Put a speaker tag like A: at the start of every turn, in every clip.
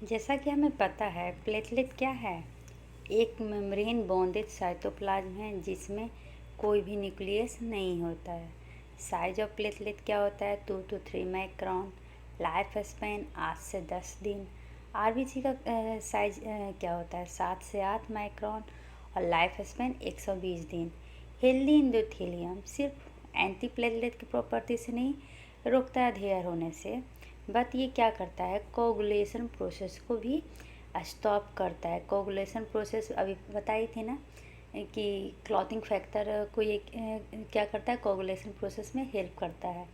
A: जैसा कि हमें पता है प्लेटलेट क्या है। एक मेम्ब्रेन बॉन्डेड साइटोप्लाज्म है जिसमें कोई भी न्यूक्लियस नहीं होता है। साइज ऑफ प्लेटलेट क्या होता है 2 to 3 माइक्रोन। लाइफ स्पैन 8 से 10 दिन। आरबीसी का साइज क्या होता है 7 से 8 माइक्रोन और लाइफ स्पैन 120 दिन। हेल्दी एंडोथेलियम सिर्फ एंटी प्लेटलेट की प्रॉपर्टी से नहीं रोकता है अधेयर होने से, बट ये क्या करता है कोगुलेशन प्रोसेस को भी स्टॉप करता है। कोगुलेशन प्रोसेस अभी बताई थी ना कि क्लॉथिंग फैक्टर को ये क्या करता है कोगुलेशन प्रोसेस में हेल्प करता है,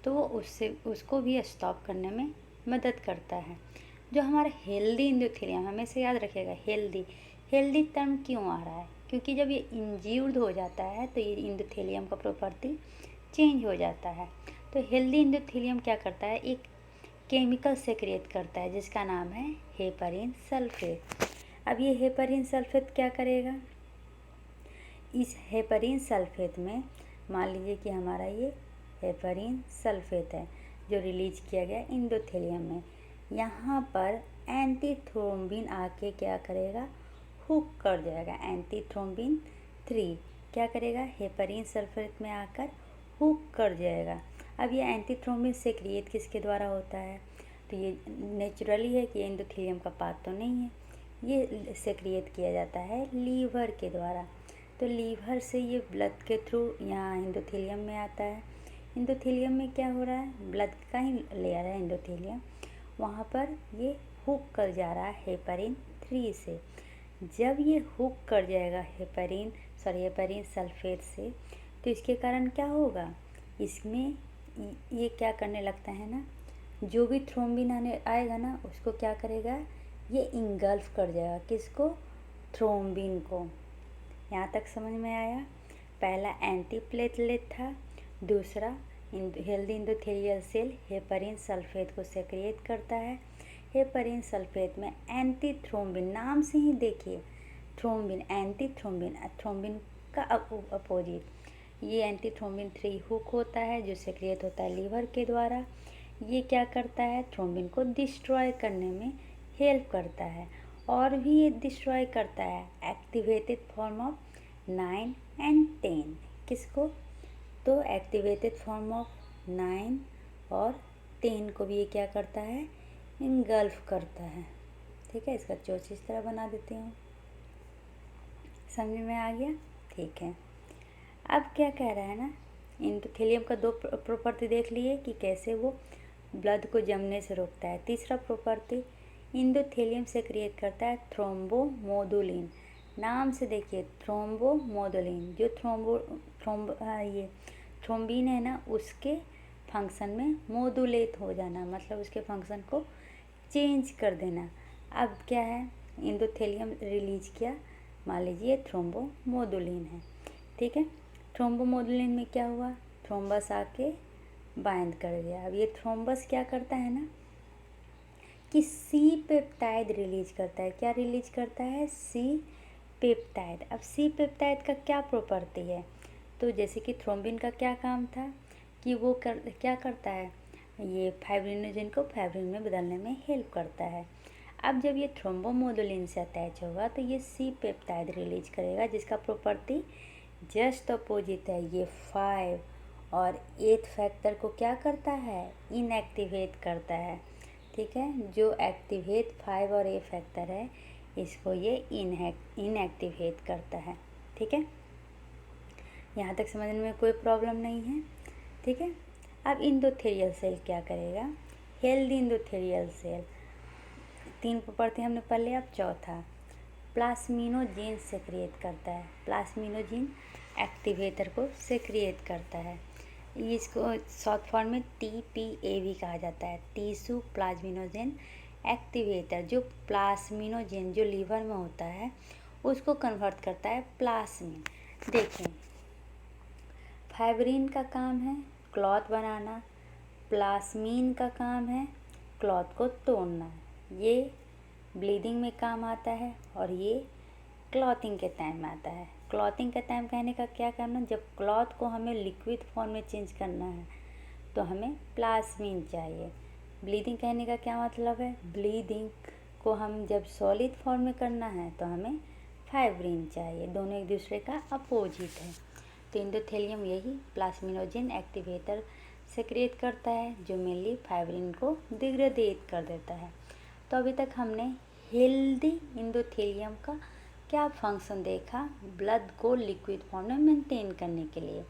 A: तो वो उसको भी स्टॉप करने में मदद करता है। जो हमारा हेल्दी एंडोथेलियम, हमेशा याद रखिएगा हेल्दी हेल्दी टर्म क्यों आ रहा है, क्योंकि जब ये इंज्यूर्ड हो जाता है तो ये एंडोथेलियम का प्रॉपर्टी चेंज हो जाता है। तो हेल्दी एंडोथेलियम क्या करता है, एक केमिकल सेक्रेट करता है जिसका नाम है हेपरिन सल्फेट। अब ये हेपरिन सल्फेट क्या करेगा, इस हेपरिन सल्फेट में मान लीजिए कि हमारा ये हेपरिन सल्फेट है जो रिलीज किया गया एंडोथेलियम में। यहाँ पर एंटीथ्रोम्बिन आके क्या करेगा, हुक कर जाएगा। एंटीथ्रोम्बिन 3 क्या करेगा, हेपरिन सल्फेट में आकर हुक कर जाएगा। अब ये एंटीथ्रोम्बिन सेक्रिएट किसके द्वारा होता है, तो ये नेचुरली है कि एंडोथेलियम का पार्ट तो नहीं है, ये सेक्रिएट किया जाता है लीवर के द्वारा। तो लीवर से ये ब्लड के थ्रू यहाँ एंडोथेलियम में आता है। एंडोथेलियम में क्या हो रहा है, ब्लड का ही लेयर है एंडोथेलियम, वहाँ पर ये हुक कर जा रहा है हेपरिन 3 से। जब ये हुक कर जाएगा हेपरिन सल्फेट से, तो इसके कारण क्या होगा, इसमें ये क्या करने लगता है ना, जो भी थ्रोम्बिन आएगा ना उसको क्या करेगा, ये इंगल्फ कर जाएगा किसको, थ्रोम्बिन को। यहाँ तक समझ में आया। पहला एंटी प्लेटलेट था, दूसरा healthy endothelial cell heparin sulphate को सेक्रिएट करता है। हेपरिन सल्फेट में एंटी थ्रोम्बिन, नाम से ही देखिए थ्रोम्बिन, एंटी थ्रोम्बिन, थ्रोम्बिन का अपोजिट, ये एंटी थ्रोम्बिन 3 हुक होता है जो सेक्रिएट होता है लीवर के द्वारा। ये क्या करता है, थ्रोम्बिन को डिस्ट्रॉय करने में हेल्प करता है। और भी ये डिस्ट्रॉय करता है एक्टिवेटेड फॉर्म ऑफ 9 and 10, किसको, तो एक्टिवेटेड फॉर्म ऑफ 9 और 10 को भी ये क्या करता है, इंगल्फ करता है। ठीक है, इसका चोच इस तरह बना देती हूँ, समझ में आ गया। ठीक है, अब क्या कह रहा है ना, एंडोथेलियम का 2 प्रॉपर्टी देख लिए कि कैसे वो ब्लड को जमने से रोकता है। तीसरा प्रॉपर्टी, एंडोथेलियम से क्रिएट करता है थ्रोम्बोमोडुलिन। नाम से देखिए थ्रोम्बोमोडुलिन, जो ये थ्रोम्बिन है ना उसके फंक्शन में मोडुलेट हो जाना, मतलब उसके फंक्शन को चेंज कर देना। अब क्या है, एंडोथेलियम रिलीज किया, मान लीजिए थ्रोम्बोमोडुलिन है। ठीक है, थ्रोम्बोमोडुलिन में क्या हुआ, थ्रोम्बस आके बाइंड कर दिया। अब ये थ्रोम्बस क्या करता है ना कि सी पेप्टाइड रिलीज करता है। क्या रिलीज करता है, सी पेप्टाइड। अब सी पेप्टाइड का क्या प्रॉपर्टी है, तो जैसे कि थ्रोम्बिन का क्या काम था कि वो क्या करता है, ये फाइब्रिनोजन को फाइब्रिन में बदलने में हेल्प करता है। अब जब ये थ्रोम्बोमोडुलिन से अटैच होगा तो ये सी पेप्टाइड रिलीज करेगा जिसका प्रॉपर्टी जस्ट अपोजिट है। ये 5 और 8 फैक्टर को क्या करता है, इनएक्टिवेट करता है। ठीक है, जो एक्टिवेट 5 और 8 फैक्टर है इसको ये इनएक्टिवेट करता है। ठीक है, यहाँ तक समझने में कोई प्रॉब्लम नहीं है। ठीक है, अब एंडोथेलियल सेल क्या करेगा, हेल्दी एंडोथेलियल सेल 3 प्रॉपर्टी हमने पढ़ लिया। अब चौथा, प्लास्मिनोजेन सेक्रिएट करता है। प्लास्मिनोजेन एक्टिवेटर को सेक्रिएट करता है, इसको शॉर्ट फॉर्म में TPAV कहा जाता है, टिश्यू प्लाज्मिनोजेन एक्टिवेटर। जो प्लास्मिनोजेन जो लीवर में होता है उसको कन्वर्ट करता है प्लास्मिन। देखें, फाइब्रिन का काम है क्लॉथ बनाना, प्लास्मीन का काम है क्लॉथ को तोड़ना। ये ब्लीडिंग में काम आता है और ये क्लॉथिंग के टाइम में आता है। क्लॉथिंग का टाइम कहने का क्या करना, जब क्लॉथ को हमें लिक्विड फॉर्म में चेंज करना है तो हमें प्लास्मीन चाहिए। ब्लीडिंग कहने का क्या मतलब है, ब्लीडिंग को हम जब सॉलिड फॉर्म में करना है तो हमें फाइब्रिन चाहिए, दोनों एक दूसरे का अपोजिट है। तो एंडोथेलियम यही प्लाज्मिनोजेन एक्टिवेटर सेक्रेट करता है जो मेनली फाइब्रिन को डिग्रेडेट कर देता है। तो अभी तक हमने हेल्दी एंडोथेलियम का क्या फंक्शन देखा, ब्लड को लिक्विड फॉर्म में मेंटेन करने के लिए।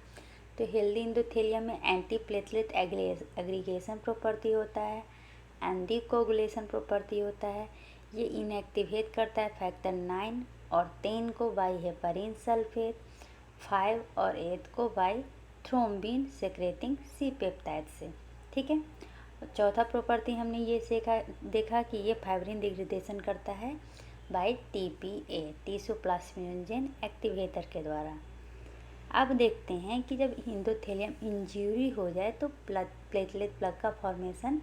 A: तो हेल्दी एंडोथेलियम में एंटी प्लेटलेट एग्रीगेशन प्रॉपर्टी होता है, एंटी कोगुलेशन प्रॉपर्टी होता है। ये इनएक्टिवेट करता है फैक्टर 9 और 10 को बाई हेपारिन सल्फेट, 5 और 8 को by thrombin secreting C peptide से। ठीक है। चौथा प्रॉपर्टी हमने ये देखा कि ये फाइब्रिन डिग्रेडेशन करता है bye TPA, tissue plasminogen activator के द्वारा। अब देखते हैं कि जब एंडोथेलियम इंजरी हो जाए तो प्लेटलेट प्लग का फॉर्मेशन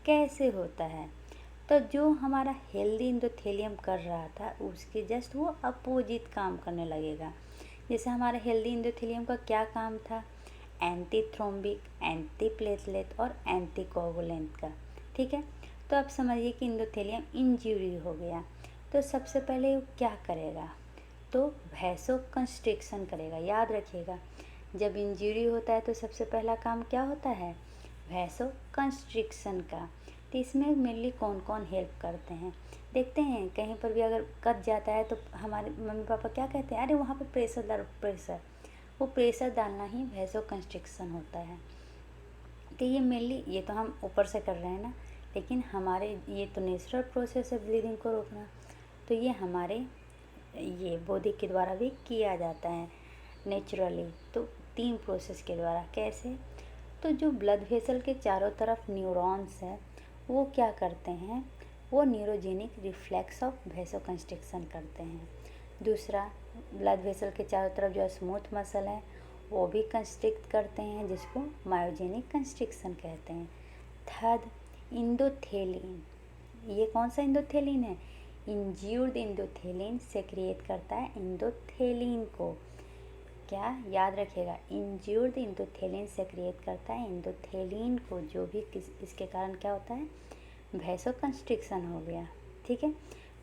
A: कैसे होता है। तो जो हमारा हेल्दी एंडोथेलियम कर रहा था उसके जस्ट वो अपोजिट काम करने लगेगा। जैसे हमारा हेल्दी एंडोथेलियम का क्या काम था, एंटी थ्रोम्बिक, एंटी प्लेटलेट और एंटी कोगुलेंट का। ठीक है। तो अब समझिए कि एंडोथेलियम इंजरी हो गया तो सबसे पहले वो क्या करेगा, तो वैसो कंस्ट्रिक्शन करेगा। याद रखिएगा, जब इंजरी होता है तो सबसे पहला काम क्या होता है, वैसो कंस्ट्रिक्शन का। तो इसमें मेनली कौन कौन हेल्प करते हैं देखते हैं। कहीं पर भी अगर कट जाता है तो हमारे मम्मी पापा क्या कहते हैं, अरे वहाँ पर प्रेशर डालो, प्रेशर। वो प्रेशर डालना ही वैसो कंस्ट्रिक्शन होता है। तो ये मेनली, ये तो हम ऊपर से कर रहे हैं ना, लेकिन हमारे ये तो नेचुरल प्रोसेस है ब्लीडिंग को रोकना, तो ये हमारे ये बॉडी के द्वारा भी किया जाता है नेचुरली। तो 3 प्रोसेस के द्वारा। कैसे, तो जो ब्लड वेसल के चारों तरफ न्यूरॉन्स हैं वो क्या करते हैं, वो neurogenic reflex of vaso constriction करते हैं। दूसरा, ब्लड वेसल के चारों तरफ जो स्मूथ मसल है वो भी कंस्ट्रिक्ट करते हैं, जिसको मायोजेनिक कंस्ट्रिक्शन कहते हैं। थर्ड, एंडोथेलिन। ये कौन सा एंडोथेलिन है, इंज्यूर्ड एंडोथेलिन सेक्रिएट करता है एंडोथेलिन को। क्या याद रखिएगा, इंज्यूर्ड एंडोथेलिन सेक्रिएट करता है एंडोथेलिन को, जो भी इसके कारण क्या होता है, वैसो कंस्ट्रिक्शन हो गया। ठीक है।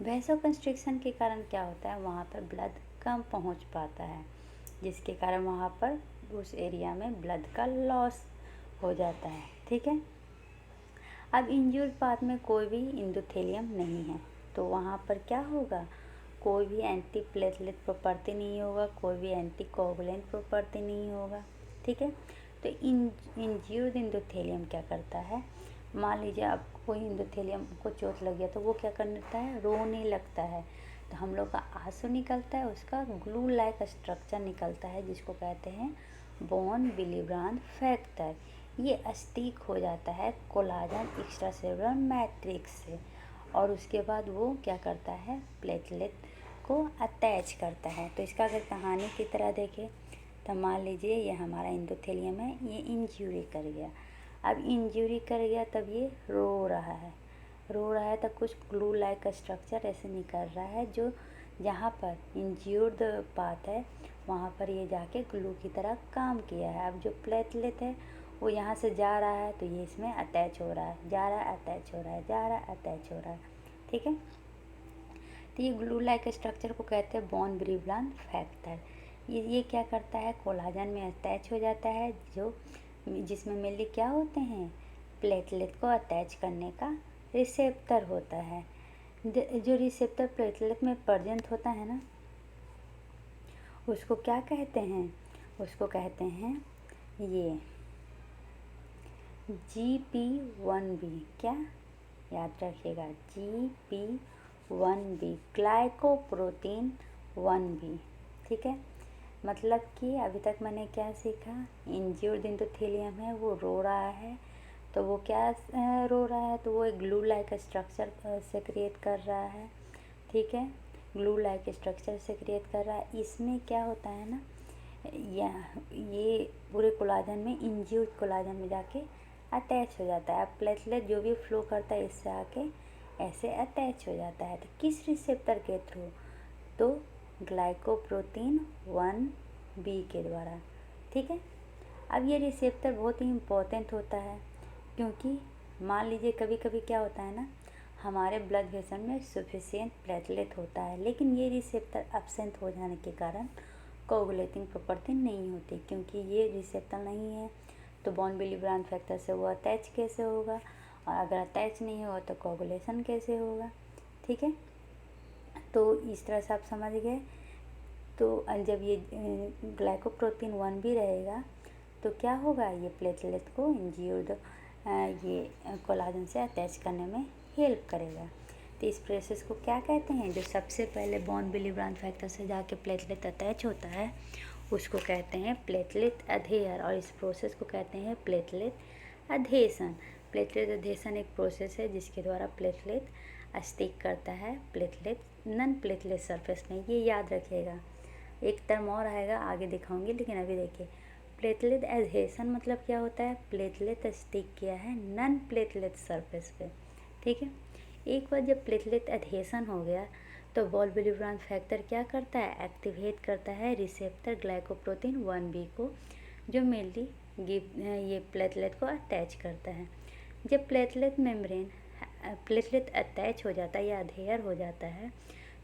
A: वैसो कंस्ट्रिक्शन के कारण क्या होता है, वहाँ पर ब्लड कम पहुँच पाता है, जिसके कारण वहाँ पर उस एरिया में ब्लड का लॉस हो जाता है। ठीक है। अब इंज्यूर्ड पार्ट में कोई भी एंडोथेलियम नहीं है तो वहाँ पर क्या होगा, कोई भी एंटी प्लेटलेट प्रॉपर्टी नहीं होगा, कोई भी एंटी कोगुलेंट प्रॉपर्टी नहीं होगा। ठीक है। तो इंज्यूर्ड एंडोथेलियम क्या करता है, मान लीजिए अब कोई एंडोथेलियम को चोट लग गया तो वो क्या करता है, रोने लगता है। तो हम लोग का आंसू निकलता है, उसका ग्लू लाइक स्ट्रक्चर निकलता है जिसको कहते हैं बोन विलिब्रांड फैक्टर। ये स्टिक हो जाता है कोलाजन एक्स्ट्रासेलुलर मैट्रिक्स से और उसके बाद वो क्या करता है, प्लेटलेट को अटैच करता है। तो इसका अगर कहानी की तरह देखें तो मान लीजिए ये हमारा एंडोथेलियम है, ये इंजरी कर गया। अब इंजरी कर गया तब ये रो रहा है, तब कुछ ग्लू लाइक स्ट्रक्चर ऐसे निकल रहा है जो जहाँ पर इंज्यूर्ड पार्ट है वहाँ पर ये जाके ग्लू की तरह काम किया है। अब जो प्लेटलेट है वो यहाँ से जा रहा है तो ये इसमें अटैच हो रहा है, जा रहा है अटैच हो रहा है, जा रहा है अटैच हो रहा है। ठीक है। तो ये ग्लू लाइक स्ट्रक्चर को कहते हैं बोन विलिब्रांड फैक्टर। ये क्या करता है, कोलाजन में अटैच हो जाता है, जो जिसमें मेनली क्या होते हैं, प्लेटलेट को अटैच करने का रिसेप्टर होता है। जो रिसेप्टर प्लेटलेट में प्रेजेंट होता है ना, उसको क्या कहते हैं, उसको कहते हैं ये GP1B। क्या याद रखिएगा, GP1B, ग्लाइकोप्रोटीन 1B। ठीक है। मतलब कि अभी तक मैंने क्या सीखा, इंज्यूर्ड एंडोथेलियम है वो रो रहा है, तो वो क्या रो रहा है, तो वो एक ग्लू लाइक स्ट्रक्चर सेक्रिएट कर रहा है। ठीक है। ग्लू लाइक स्ट्रक्चर सेक्रिएट कर रहा है। इसमें क्या होता है ना, ये पूरे कोलाजन में, इंज्यूर्ड कोलाजन में जाके अटैच हो जाता है। अब प्लेटलेट जो भी फ्लो करता है इससे आके ऐसे अटैच हो जाता है। तो किस रिसेप्टर के थ्रू, तो ग्लाइकोप्रोटीन 1B के द्वारा। ठीक है। अब ये रिसेप्टर बहुत ही इम्पोर्टेंट होता है क्योंकि मान लीजिए कभी कभी क्या होता है ना, हमारे ब्लड वेसल में सफिशिएंट प्लेटलेट होता है, लेकिन ये रिसेप्टर एब्सेंट हो जाने के कारण कोगुलेटिंग प्रॉपर्टी नहीं होती। क्योंकि ये रिसेप्टर नहीं है तो बॉन बिली ब्रांच फैक्टर से वो अटैच कैसे होगा, और अगर अटैच नहीं होगा तो कोगुलेशन कैसे होगा। ठीक है, तो इस तरह से आप समझ गए। तो जब ये ग्लाइकोप्रोटीन 1 भी रहेगा तो क्या होगा, ये प्लेटलेट को इंज्यूर्ड ये कोलाजन से अटैच करने में हेल्प करेगा। तो इस प्रोसेस को क्या कहते हैं, जो सबसे पहले बॉन बिली ब्रांच फैक्टर से जाके प्लेटलेट अटैच होता है उसको कहते हैं प्लेटलेट अधेयर, और इस प्रोसेस को कहते हैं प्लेटलेट अधेशन। प्लेटलेट अधेशन एक प्रोसेस है जिसके द्वारा प्लेटलेट स्टिक करता है प्लेटलेट नॉन प्लेटलेट सरफेस में। ये याद रखिएगा, एक टर्म और आएगा आगे दिखाऊंगी, लेकिन अभी देखिए प्लेटलेट एडहेशन मतलब क्या होता है, प्लेटलेट स्टिक किया है नॉन प्लेटलेट सरफेस पे। ठीक है, एक बार जब प्लेटलेट एडहेशन हो गया तो बॉन बिली ब्रांच फैक्टर क्या करता है, एक्टिवेट करता है रिसेप्टर ग्लाइकोप्रोटीन 1b को, जो मेनली ये प्लेटलेट को अटैच करता है। जब प्लेटलेट अटैच हो जाता है या अधेयर हो जाता है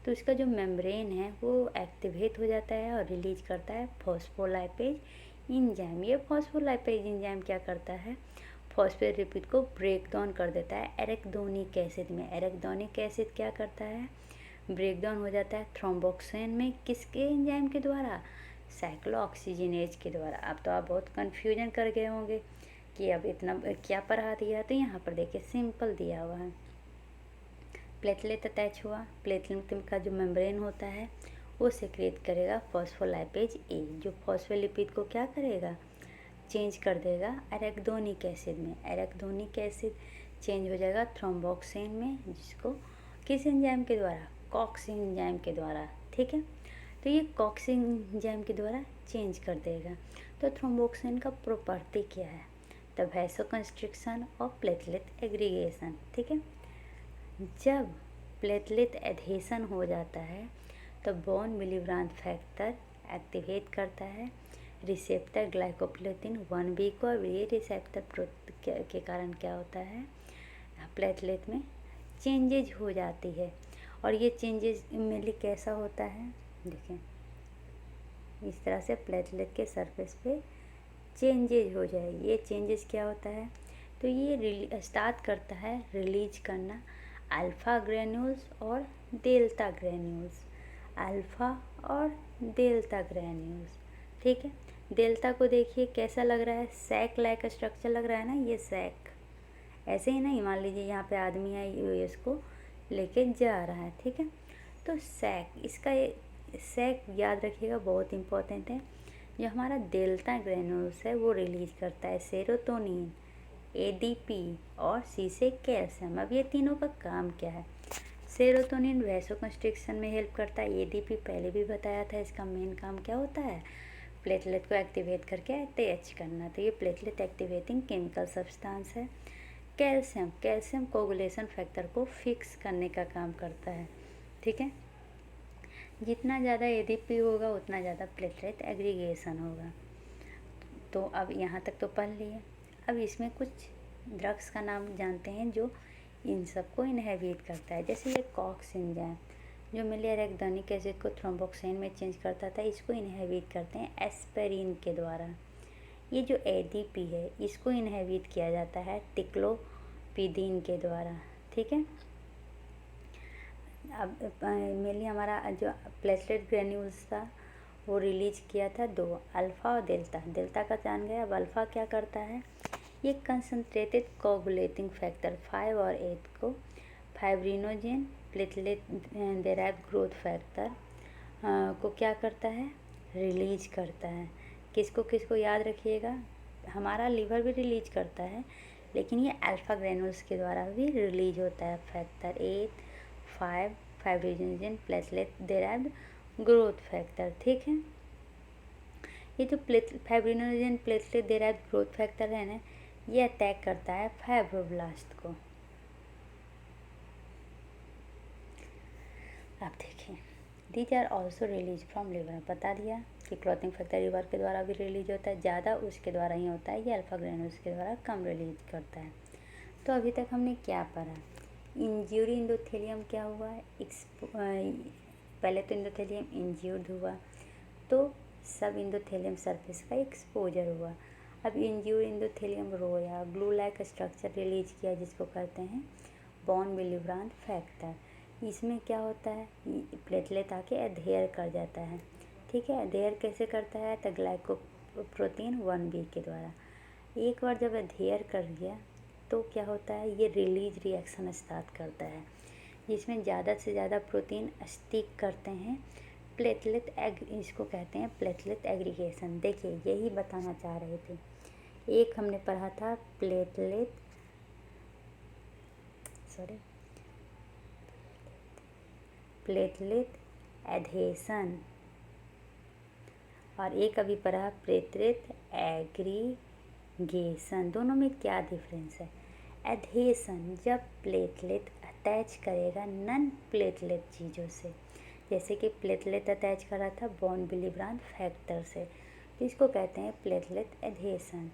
A: तो उसका जो मेम्ब्रेन है वो एक्टिवेट हो जाता है और रिलीज करता है फॉस्फोलाइपेज इंजाइम। ये फॉस्फोलाइपेज इंजाइम क्या करता है, फॉस्फेट लिपिड को ब्रेक डाउन कर देता है एराकिडोनिक एसिड में। एराकिडोनिक एसिड क्या करता है, ब्रेक डाउन हो जाता है थ्रोम्बोक्सिन में, किसके एंजाइम के द्वारा, साइक्लोऑक्सीजिनेज के द्वारा। अब तो आप बहुत कन्फ्यूजन कर गए होंगे कि अब इतना क्या पढ़ा दिया, तो यहाँ पर देखिए सिंपल दिया हुआ है। प्लेटलेट अटैच हुआ, प्लेटलेट का जो मेम्ब्रेन होता है वो सेक्रेट करेगा फॉस्फोलाइपेज ए, जो फॉस्फोलिपिड को क्या करेगा, चेंज कर देगा एराकिडोनिक एसिड में। एराकिडोनिक एसिड चेंज हो जाएगा थ्रोम्बोक्सिन में, जिसको किस एंजाइम के द्वारा, कॉक्स एंजाइम के द्वारा। ठीक है, तो ये कॉक्स एंजाइम के द्वारा चेंज कर देगा। तो थ्रोम्बोक्सिन का प्रॉपर्टी क्या है, द वैसोकंस्ट्रिक्शन और प्लेटलेट एग्रीगेशन। ठीक है, जब प्लेटलेट एडहेशन हो जाता है तो बॉन मिली ब्रांच फैक्टर एक्टिवेट करता है रिसेप्टर ग्लाइकोप्रोटीन 1b को। और ये रिसेप्टर के कारण क्या होता है, प्लेटलेट में चेंजेज हो जाती है। और ये चेंजेज मेनली कैसा होता है, देखें इस तरह से प्लेटलेट के सरफेस पे चेंजेज हो जाए। ये चेंजेस क्या होता है, तो ये स्टार्ट करता है रिलीज करना अल्फ़ा ग्रेन्यूल्स और डेल्टा ग्रेन्यूल्स, अल्फ़ा और डेल्टा ग्रेन्यूल्स। ठीक है, डेल्टा को देखिए कैसा लग रहा है, सैक लाइक स्ट्रक्चर लग रहा है ना, ये सैक ऐसे ही नहीं, मान लीजिए यहाँ पे आदमी है, ये इसको लेके जा रहा है। ठीक है, तो सैक, इसका सैक याद रखिएगा बहुत इंपॉर्टेंट है। जो हमारा डेल्टा ग्रेन्यूल्स है वो रिलीज करता है सेरोटोनिन, एडीपी और सी से कैल्शियम। अब ये तीनों का काम क्या है, सेरोटोनिन वैसोकंस्ट्रिक्शन में हेल्प करता है, एडीपी पहले भी बताया था, इसका मेन काम क्या होता है, प्लेटलेट को एक्टिवेट करके अटैच करना। तो ये प्लेटलेट एक्टिवेटिंग केमिकल सब्सटेंस है। कैल्शियम कोगुलेशन फैक्टर को फिक्स करने का काम करता है। ठीक है, जितना ज़्यादा एडीपी होगा उतना ज़्यादा प्लेटलेट एग्रीगेशन होगा। तो अब यहाँ तक तो पढ़ लिए। अब इसमें कुछ ड्रग्स का नाम जानते हैं जो इन सबको इनहिबिट करता है। जैसे ये कॉक्स एंजाइम जो मिले एराकिडोनिक एसिड को थ्रोम्बोक्सिन में चेंज करता था, इसको इनहिबिट करते हैं एस्पिरिन के द्वारा। ये जो एडीपी है इसको इनहिबिट किया जाता है टिक्लोपिडिन के द्वारा। ठीक है, अब मेनली हमारा जो प्लेटलेट ग्रेन्यूल्स था वो रिलीज किया था दो, अल्फ़ा और डेल्टा। डेल्टा का जान गया, अब अल्फ़ा क्या करता है, ये कंसनट्रेटेड कोगुलेटिंग फैक्टर 5 और 8 को fibrinogen platelet derived growth factor को क्या करता है, रिलीज करता है। किसको किसको याद रखिएगा, हमारा लीवर भी रिलीज करता है, लेकिन ये अल्फ़ा ग्रेन्यूल्स के द्वारा भी रिलीज होता है factor 8, 5 fibrinogen platelet derived growth factor. ठीक है, ये जो fibrinogen platelet derived growth factor है ना, ये अटैक करता है फाइब्रोब्लास्ट को। अब देखिए, these are also release from liver. बता दिया कि क्लॉटिंग फैक्टर लिवर के द्वारा भी रिलीज होता है, ज़्यादा उसके द्वारा ही होता है, ये अल्फ़ा ग्रेन्यूल्स के द्वारा कम रिलीज करता है। तो अभी तक हमने क्या पढ़ा, इंज्यूरी इंडोथेलियम क्या हुआ, पहले तो इंडोथेलियम इंज्यूर्ड हुआ तो सब इंडोथेलियम सरफेस का एक्सपोजर हुआ। अब इंज्यूर्ड इंडोथेलियम रोया, ग्लू लाइक स्ट्रक्चर रिलीज किया जिसको कहते हैं बॉन विलिब्रांड फैक्टर। इसमें क्या होता है, प्लेटलेट आके अधेयर कर जाता है। ठीक है, अधेयर कैसे करता है, तो ग्लाइकोप्रोटीन 1b के द्वारा। एक बार जब अधेयर कर दिया तो क्या होता है, ये रिलीज रिएक्शन स्टार्ट करता है जिसमें ज़्यादा से ज़्यादा प्रोटीन स्टिक करते हैं इसको कहते हैं प्लेटलेट एग्रीगेशन। देखिए यही बताना चाह रहे थे। एक हमने पढ़ा था प्लेटलेट एडहेशन और एक अभी पढ़ा प्लेटलेट एग्रीगेशन। दोनों में क्या डिफरेंस है। एडहेशन जब प्लेटलेट अटैच करेगा नॉन प्लेटलेट चीज़ों से, जैसे कि प्लेटलेट अटैच करा था बॉन विलिब्रांड फैक्टर से, तो इसको कहते हैं प्लेटलेट एडहेशन।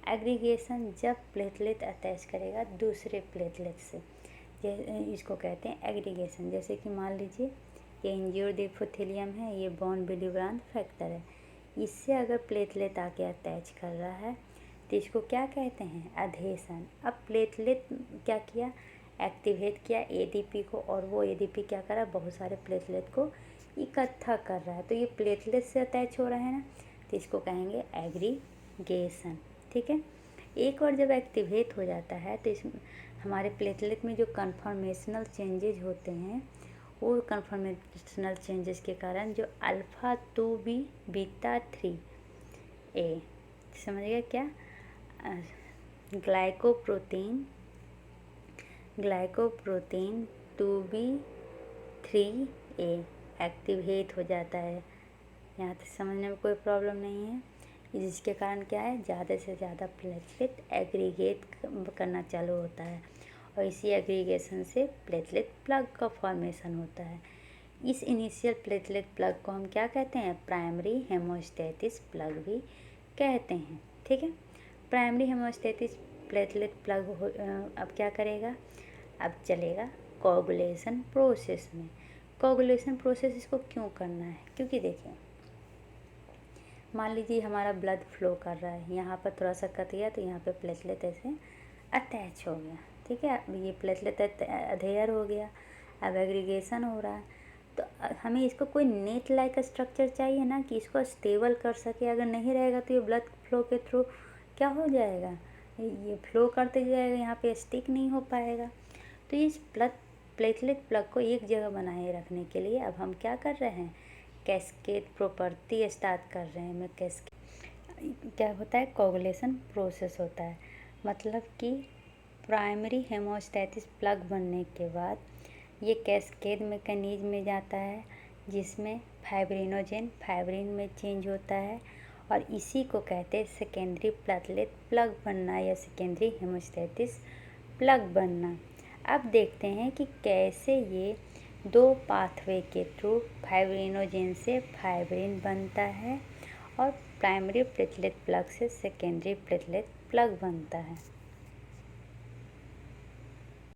A: एग्रीगेशन जब प्लेटलेट अटैच करेगा दूसरे प्लेटलेट से, इसको कहते हैं एग्रीगेशन। जैसे कि मान लीजिए ये इंज्यूर्ड एपिथेलियम है, ये बॉन विलिब्रांड फैक्टर है, इससे अगर प्लेटलेट आके अटैच कर रहा है तो इसको क्या कहते हैं, एडहेशन। अब प्लेटलेट क्या किया, एक्टिवेट किया एडीपी को, और वो एडीपी क्या कर रहा है, बहुत सारे प्लेटलेट को इकट्ठा कर रहा है, तो ये प्लेटलेट से अटैच हो रहा है ना, तो इसको कहेंगे एग्रीगेशन। ठीक है, एक बार जब एक्टिवेट हो जाता है तो इस हमारे प्लेटलेट में जो कन्फॉर्मेशनल चेंजेज होते हैं, वो कन्फॉर्मेशनल चेंजेस के कारण जो अल्फ़ा 2b बीटा 3a, समझ गया क्या, ग्लाइकोप्रोटीन 2b3a एक्टिवेट हो जाता है। यहाँ तक समझने में कोई प्रॉब्लम नहीं है। जिसके कारण क्या है, ज़्यादा से ज़्यादा प्लेटलेट एग्रीगेट करना चालू होता है और इसी एग्रीगेशन से प्लेटलेट प्लग का फॉर्मेशन होता है। इस इनिशियल प्लेटलेट प्लग को हम क्या कहते हैं, प्राइमरी हेमोस्टेसिस प्लग भी कहते हैं। ठीक है, प्राइमरी हेमोस्टेसिस प्लेटलेट प्लग अब क्या करेगा, अब चलेगा कोगुलेशन प्रोसेस में। कोगुलेशन प्रोसेस इसको क्यों करना है, क्योंकि देखिए मान लीजिए हमारा ब्लड फ्लो कर रहा है, यहाँ पर थोड़ा सा कट गया तो यहाँ पे प्लेटलेट ऐसे अटैच हो गया। ठीक है, अब ये प्लेटलेट अधेयर हो गया, अब एग्रीगेशन हो रहा है, तो हमें इसको कोई नेट लाइक स्ट्रक्चर चाहिए ना कि इसको स्टेबल कर सके। अगर नहीं रहेगा तो ये ब्लड फ्लो के थ्रू क्या हो जाएगा, ये फ्लो करते जाएगा, यहाँ पे स्टिक नहीं हो पाएगा। तो इस प्लेटलेट प्लग को एक जगह बनाए रखने के लिए अब हम क्या कर रहे हैं, कैस्केड प्रॉपर्टी स्टार्ट कर रहे हैं। मैं कैस्केड क्या होता है, कोगुलेशन प्रोसेस होता है, मतलब कि प्राइमरी हेमोस्टेसिस प्लग बनने के बाद ये कैस्केड मैकेनिज्म में जाता है जिसमें फाइब्रिन में चेंज होता है और इसी को कहते हैं सेकेंडरी प्लेटलेट प्लग बनना या सेकेंडरी हेमोस्टेसिस प्लग बनना। अब देखते हैं कि कैसे ये दो पाथवे के थ्रू फाइब्रिनोजेन से फाइब्रिन बनता है और प्राइमरी प्लेटलेट प्लग से सेकेंडरी प्लेटलेट प्लग बनता है।